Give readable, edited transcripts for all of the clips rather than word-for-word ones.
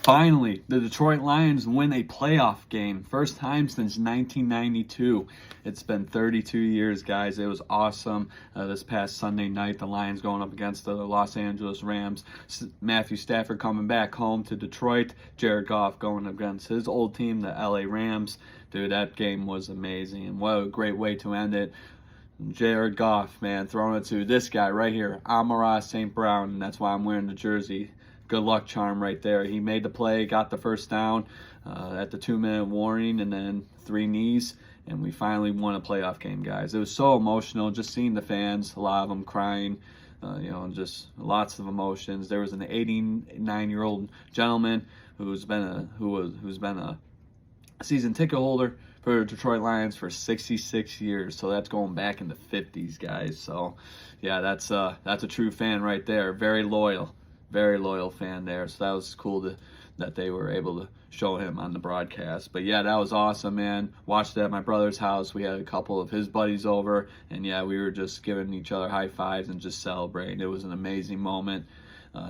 Finally, the Detroit Lions win a playoff game. First time since 1992. It's been 32 years, guys. It was awesome. This past Sunday night, the Lions going up against the Los Angeles Rams. Matthew Stafford coming back home to Detroit. Jared Goff going against his old team, the LA Rams. Dude, that game was amazing. And what a great way to end it. Jared Goff, man, throwing it to this guy right here, Amon-Ra St. Brown, and that's why I'm wearing the jersey. Good luck charm right there. He made the play, got the first down at the 2-minute warning, and then 3 knees, and we finally won a playoff game, guys. It was so emotional, just seeing the fans, a lot of them crying, just lots of emotions. There was an 89-year-old gentleman who's been a season ticket holder for the Detroit Lions for 66 years. So that's going back in the 50s, guys. So yeah, that's a true fan right there. Very loyal fan there. So that was cool that they were able to show him on the broadcast. But yeah, that was awesome, man. Watched it at my brother's house. We had a couple of his buddies over, and yeah, we were just giving each other high fives and just celebrating. It was an amazing moment.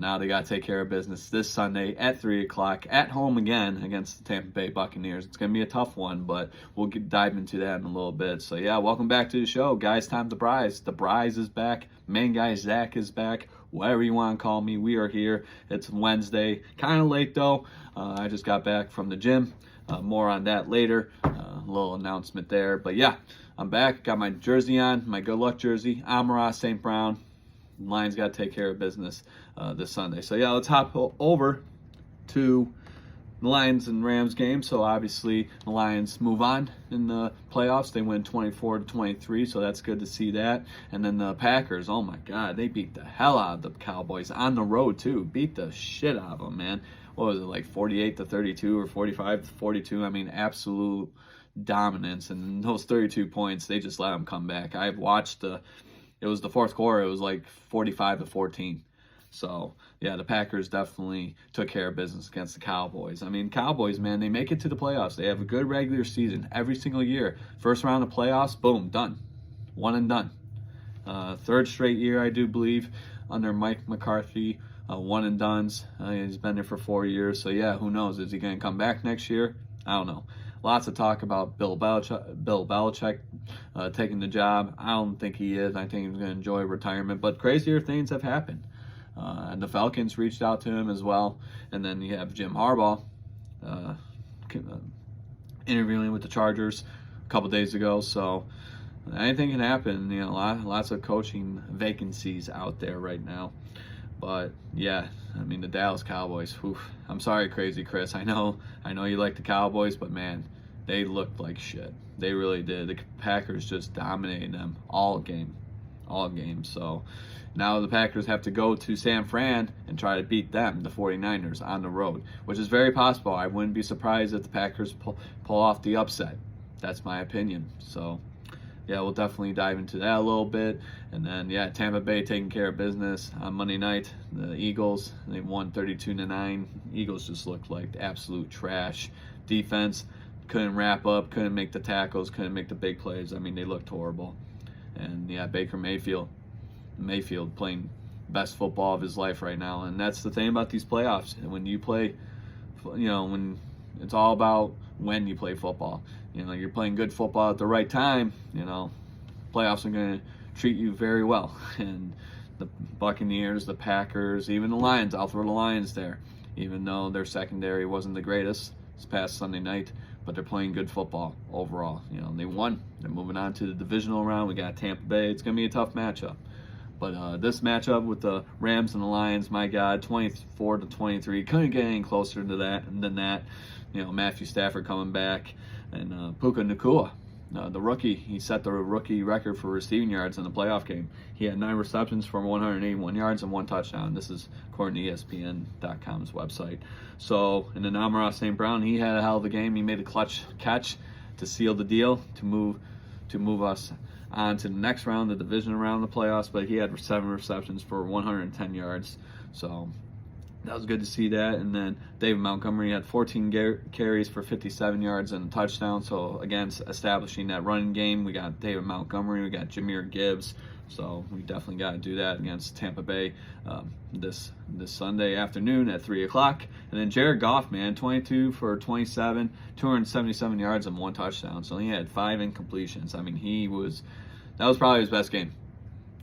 Now they got to take care of business this Sunday at 3 o'clock at home again against the Tampa Bay Buccaneers. It's going to be a tough one, but we'll dive into that in a little bit. So, yeah, welcome back to the show. Guys, time to Brise. The Brise is back. Main guy Zach is back. Whatever you want to call me, we are here. It's Wednesday. Kind of late, though. I just got back from the gym. More on that later. A little announcement there. But, yeah, I'm back. Got my jersey on, my good luck jersey. Amon-Ra St. Brown. Lions got to take care of business this Sunday. So, yeah, let's hop over to the Lions and Rams game. So, obviously, the Lions move on in the playoffs. They win 24-23, so that's good to see that. And then the Packers, oh, my God, they beat the hell out of the Cowboys on the road, too. Beat the shit out of them, man. What was it, like 48-32 or 45-42? I mean, absolute dominance. And those 32 points, they just let them come back. I've watched it was the fourth quarter. It was like 45-14. So, yeah, the Packers definitely took care of business against the Cowboys. I mean, Cowboys, man, they make it to the playoffs. They have a good regular season every single year. First round of playoffs, boom, done. One and done. Third straight year, I do believe, under Mike McCarthy, one and dones. He's been there for 4 years. So, yeah, who knows? Is he going to come back next year? I don't know. Lots of talk about Bill Belichick taking the job. I don't think he is. I think he's going to enjoy retirement. But crazier things have happened. And the Falcons reached out to him as well. And then you have Jim Harbaugh interviewing with the Chargers a couple days ago. So anything can happen. You know, lots of coaching vacancies out there right now. But yeah, I mean, the Dallas Cowboys, whew, I'm sorry, Crazy Chris. I know you like the Cowboys, but man, they looked like shit. They really did. The Packers just dominated them all game. So now the Packers have to go to San Fran and try to beat them, the 49ers, on the road, which is very possible. I wouldn't be surprised if the Packers pull off the upset. That's my opinion. So yeah, we'll definitely dive into that a little bit. And then, yeah, Tampa Bay taking care of business on Monday night. The Eagles, they won 32-9. Eagles just looked like absolute trash. Defense couldn't wrap up, couldn't make the tackles, couldn't make the big plays. I mean, they looked horrible. And, yeah, Baker Mayfield playing best football of his life right now. And that's the thing about these playoffs. And when you play, when it's all about when you play football. You're playing good football at the right time, playoffs are going to treat you very well. And the Buccaneers, the Packers, even the Lions, I'll throw the Lions there, even though their secondary wasn't the greatest this past Sunday night, but they're playing good football overall. They won. They're moving on to the divisional round. We got Tampa Bay. It's going to be a tough matchup. But this matchup with the Rams and the Lions, my God, 24-23, couldn't get any closer to than that. Matthew Stafford coming back, and Puka Nacua, the rookie, he set the rookie record for receiving yards in the playoff game. He had 9 receptions for 181 yards and 1 touchdown. This is according to ESPN.com's website. So, and then Amon-Ra St. Brown, he had a hell of a game. He made a clutch catch to seal the deal, to move us on to the next round, the divisional round of the playoffs. But he had 7 receptions for 110 yards. So that was good to see that. And then David Montgomery had 14 carries for 57 yards and a touchdown. So, again, establishing that running game. We got David Montgomery. We got Jahmyr Gibbs So we definitely got to do that against Tampa Bay this Sunday afternoon at 3 o'clock. And then Jared Goff, man, 22 for 27, 277 yards and 1 touchdown. So he had 5 incompletions. I mean, that was probably his best game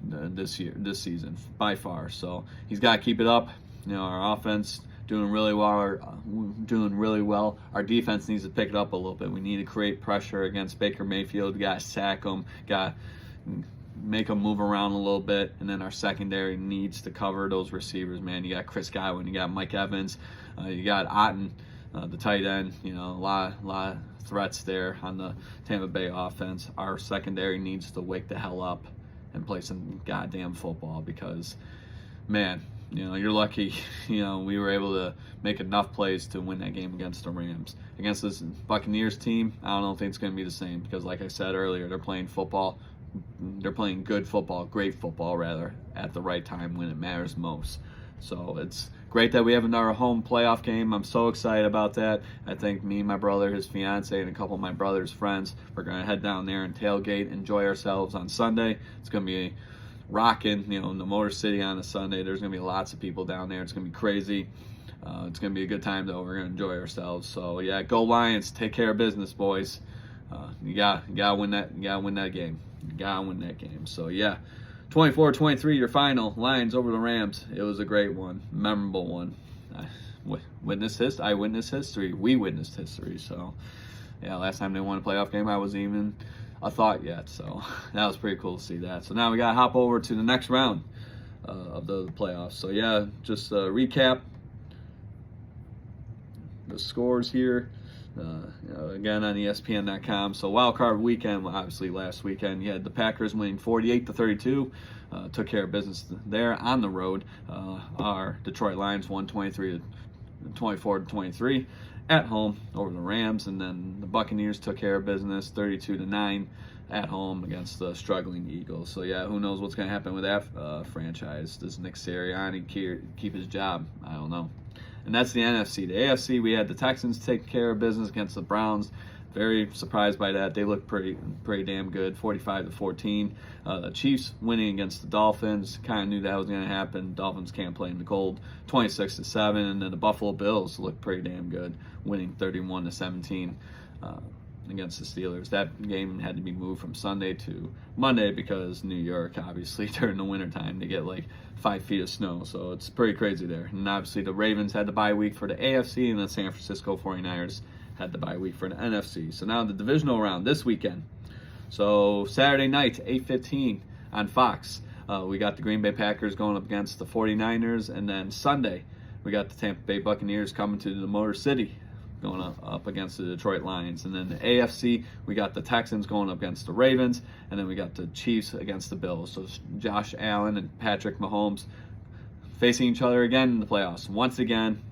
this season by far. So he's got to keep it up. Our offense doing really well. Our defense needs to pick it up a little bit. We need to create pressure against Baker Mayfield. We got to sack him. Got to make them move around a little bit. And then our secondary needs to cover those receivers, man. You got Chris Godwin. You got Mike Evans. You got Otten, the tight end. A lot of threats there on the Tampa Bay offense. Our secondary needs to wake the hell up and play some goddamn football because, man, you're lucky, we were able to make enough plays to win that game against the Rams. Against this Buccaneers team, I don't think it's going to be the same because, like I said earlier, they're playing football. They're playing good football, great football, rather, at the right time when it matters most. So it's great that we have another home playoff game. I'm so excited about that. I think me, my brother, his fiance, and a couple of my brother's friends, we're going to head down there and tailgate, enjoy ourselves on Sunday. It's going to be rocking, in the Motor City on a Sunday. There's going to be lots of people down there. It's going to be crazy. It's going to be a good time, though. We're going to enjoy ourselves. So, yeah, go Lions. Take care of business, boys. You got to win that. You got to win that game. You got to win that game. So, yeah, 24-23, your final. Lions over the Rams. It was a great one. Memorable one. I witnessed history. We witnessed history. So, yeah, last time they won a playoff game, I wasn't even a thought yet, so that was pretty cool to see that. So now we got to hop over to the next round of the playoffs. So yeah, just recap the scores here again on ESPN.com. So wild card weekend, obviously last weekend you had the Packers winning 48-32, took care of business there on the road. Our Detroit Lions won 24-23. At home over the Rams, and then the Buccaneers took care of business 32-9 at home against the struggling Eagles. So yeah, who knows what's going to happen with that franchise? Does Nick Sirianni keep his job? I don't know. And that's the NFC. The AFC, we had the Texans take care of business against the Browns. Very surprised by that. They look pretty damn good, 45-14. The Chiefs winning against the Dolphins. Kind of knew that was going to happen. Dolphins can't play in the cold, 26-7. And then the Buffalo Bills looked pretty damn good, winning 31-17 against the Steelers. That game had to be moved from Sunday to Monday because New York, obviously, during the wintertime, they get like 5 feet of snow. So it's pretty crazy there. And obviously the Ravens had the bye week for the AFC, and the San Francisco 49ers had the bye week for the NFC. So now the divisional round this weekend. So Saturday night, 8:15 on Fox. We got the Green Bay Packers going up against the 49ers. And then Sunday, we got the Tampa Bay Buccaneers coming to the Motor City, going up against the Detroit Lions. And then the AFC, we got the Texans going up against the Ravens. And then we got the Chiefs against the Bills. So Josh Allen and Patrick Mahomes facing each other again in the playoffs. Once again,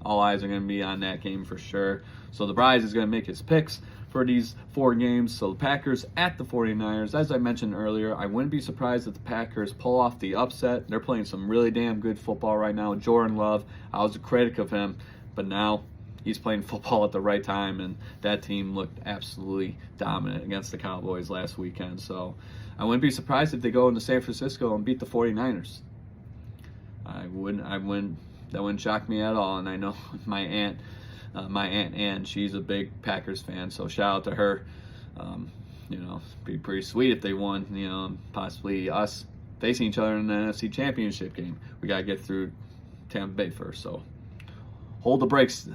all eyes are going to be on that game for sure. So the Bryce is going to make his picks for these 4 games. So the Packers at the 49ers. As I mentioned earlier, I wouldn't be surprised if the Packers pull off the upset. They're playing some really damn good football right now. Jordan Love, I was a critic of him, but now he's playing football at the right time, and that team looked absolutely dominant against the Cowboys last weekend. So I wouldn't be surprised if they go into San Francisco and beat the 49ers. That wouldn't shock me at all. And I know my aunt Ann, she's a big Packers fan, so shout out to her. Be pretty sweet if they won, possibly us facing each other in the NFC Championship game. We got to get through Tampa Bay first, so hold the brakes,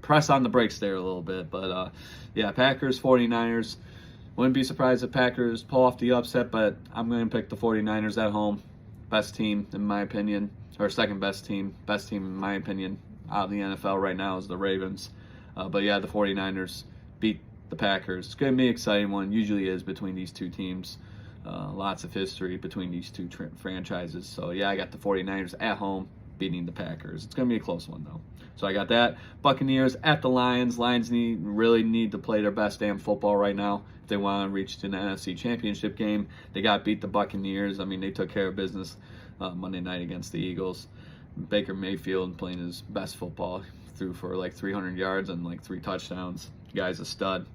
press on the brakes there a little bit. But yeah, Packers, 49ers. Wouldn't be surprised if Packers pull off the upset, but I'm going to pick the 49ers at home. Best team, in my opinion, or second best team in my opinion, out of the NFL right now is the Ravens. But yeah, the 49ers beat the Packers. It's going to be an exciting one. Usually is between these two teams. Lots of history between these two franchises. So yeah, I got the 49ers at home beating the Packers. It's going to be a close one, though. So I got that. Buccaneers at the Lions. Lions really need to play their best damn football right now if they want to reach to the NFC Championship game. They got to beat the Buccaneers. I mean, they took care of business Monday night against the Eagles. Baker Mayfield playing his best football. Threw for like 300 yards and like 3 touchdowns. The guy's a stud.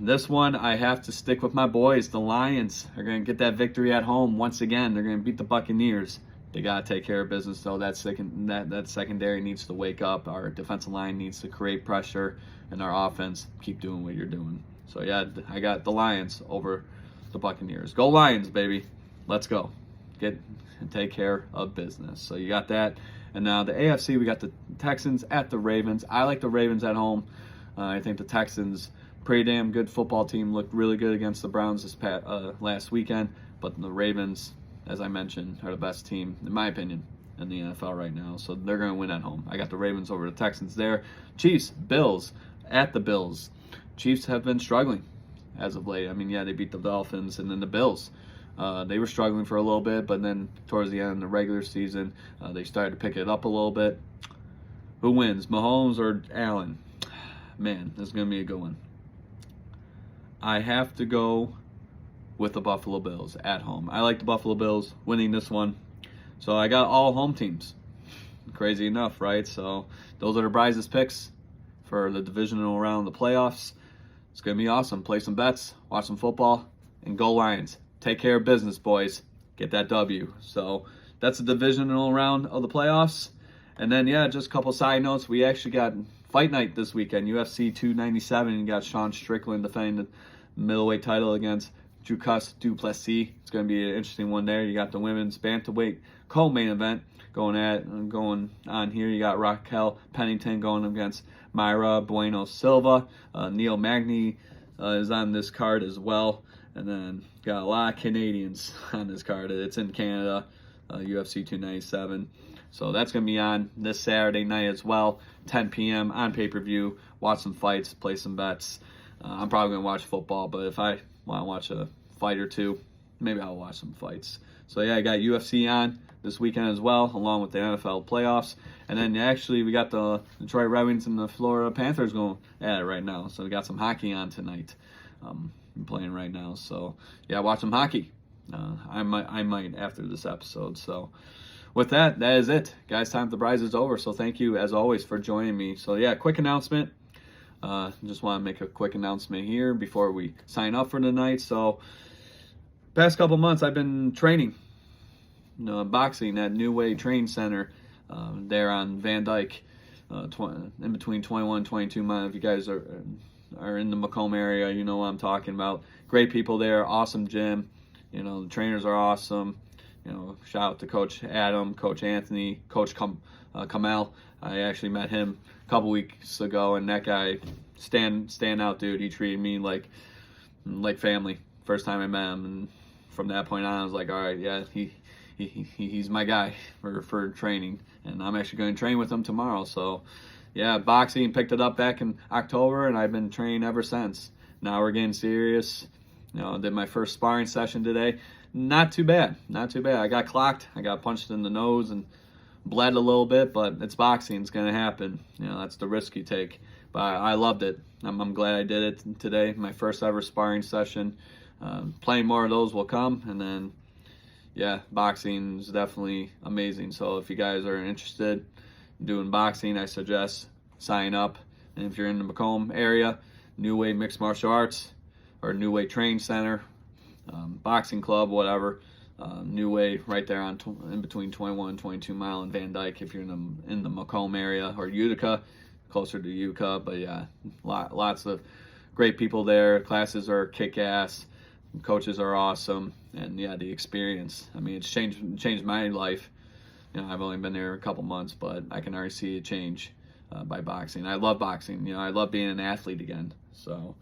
This one, I have to stick with my boys. The Lions are going to get that victory at home once again. They're going to beat the Buccaneers. They got to take care of business, though. That secondary needs to wake up. Our defensive line needs to create pressure, and our offense keep doing what you're doing. So, yeah, I got the Lions over the Buccaneers. Go Lions, baby. Let's go. Get and take care of business. So you got that. And now the AFC, we got the Texans at the Ravens. I like the Ravens at home. I think the Texans, pretty damn good football team, looked really good against the Browns last weekend. But the Ravens, as I mentioned, are the best team, in my opinion, in the NFL right now. So they're going to win at home. I got the Ravens over the Texans there. Chiefs, Bills, at the Bills. Chiefs have been struggling as of late. I mean, yeah, they beat the Dolphins, and then the Bills. They were struggling for a little bit, but then towards the end of the regular season, they started to pick it up a little bit. Who wins, Mahomes or Allen? Man, this is going to be a good one. I have to go with the Buffalo Bills at home. I like the Buffalo Bills winning this one. So I got all home teams. Crazy enough, right? So those are the Bryce's picks for the divisional round of the playoffs. It's going to be awesome. Play some bets, watch some football, and go Lions. Take care of business, boys. Get that W. So that's the divisional round of the playoffs. And then, yeah, just a couple side notes. We actually got Fight Night this weekend, UFC 297. You got Sean Strickland defending the middleweight title against Dricus du Plessis. It's going to be an interesting one there. You got the women's bantamweight co-main event going on here. You got Raquel Pennington going against Mayra Bueno Silva. Neil Magny is on this card as well. And then got a lot of Canadians on this card. It's in Canada, UFC 297. So that's going to be on this Saturday night as well, 10 p.m. on pay-per-view. Watch some fights, play some bets. I'm probably going to watch football, but if I want to watch a fight or two, maybe I'll watch some fights. So, yeah, I got UFC on this weekend as well, along with the NFL playoffs. And then, actually, we got the Detroit Red Wings and the Florida Panthers going at it right now. So we got some hockey on tonight. I'm playing right now. So, yeah, watch some hockey. I might after this episode. So, with that is it. Guys, time for the Bryce is over. So, thank you, as always, for joining me. So, yeah, quick announcement. Just want to make a quick announcement here before we sign up for the night. So, past couple months, I've been training, boxing at New Way Training Center there on Van Dyke, in between 21 and 22 miles. If you guys are in the Macomb area, you know what I'm talking about. Great people there, awesome gym. The trainers are awesome. Shout out to Coach Adam, Coach Anthony, Coach Kamal. I actually met him a couple weeks ago, and that guy, stand out dude. He treated me like family. First time I met him, and from that point on, I was like, all right, yeah, he's my guy for training, and I'm actually going to train with him tomorrow. So, yeah, boxing, picked it up back in October, and I've been training ever since. Now we're getting serious. Did my first sparring session today. Not too bad. I got clocked. I got punched in the nose and bled a little bit, but it's boxing. It's going to happen. That's the risk you take. But I loved it. I'm glad I did it today. My first ever sparring session. Plenty more of those will come. And then, yeah, boxing is definitely amazing. So if you guys are interested in doing boxing, I suggest sign up. And if you're in the Macomb area, New Way Mixed Martial Arts or New Way Training Center, boxing club, whatever. New Way right there in between 21 and 22 mile in Van Dyke if you're in the Macomb area, or Utica, closer to Utica. But yeah, lots of great people there. Classes are kick-ass. Coaches are awesome. And yeah, the experience. I mean, it's changed my life. I've only been there a couple months, but I can already see a change by boxing. I love boxing. I love being an athlete again. So,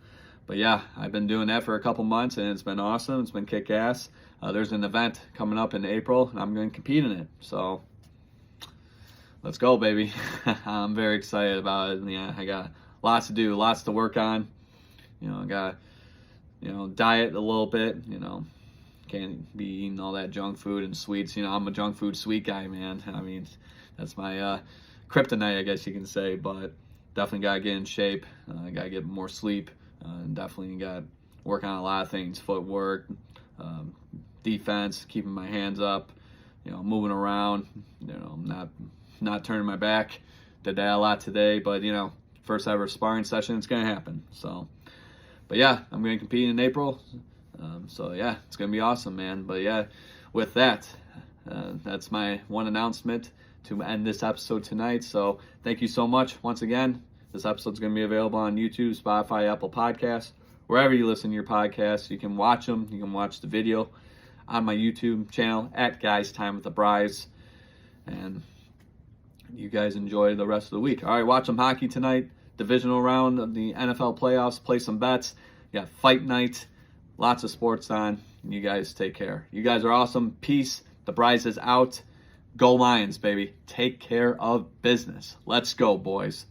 but yeah, I've been doing that for a couple months, and it's been awesome. It's been kick-ass. There's an event coming up in April, and I'm going to compete in it. So let's go, baby. I'm very excited about it. And yeah, I got lots to do, lots to work on. I got, diet a little bit. Can't be eating all that junk food and sweets. I'm a junk food sweet guy, man. I mean, that's my kryptonite, I guess you can say. But definitely got to get in shape. Got to get more sleep. And definitely got to work on a lot of things, footwork, defense, keeping my hands up, moving around, not turning my back. Did that a lot today, but first ever sparring session, it's gonna happen. So But yeah, I'm going to compete in April. So yeah, it's going to be awesome, man. But yeah, with that, that's my one announcement to end this episode tonight. So thank you so much once again. This episode's going to be available on YouTube, Spotify, Apple Podcasts, wherever you listen to your podcasts. You can watch them. You can watch the video on my YouTube channel at Guys Time with the Bryes. And you guys enjoy the rest of the week. All right, watch some hockey tonight. Divisional round of the NFL playoffs. Play some bets. You got fight night. Lots of sports on. You guys take care. You guys are awesome. Peace. The Bryes is out. Go Lions, baby. Take care of business. Let's go, boys.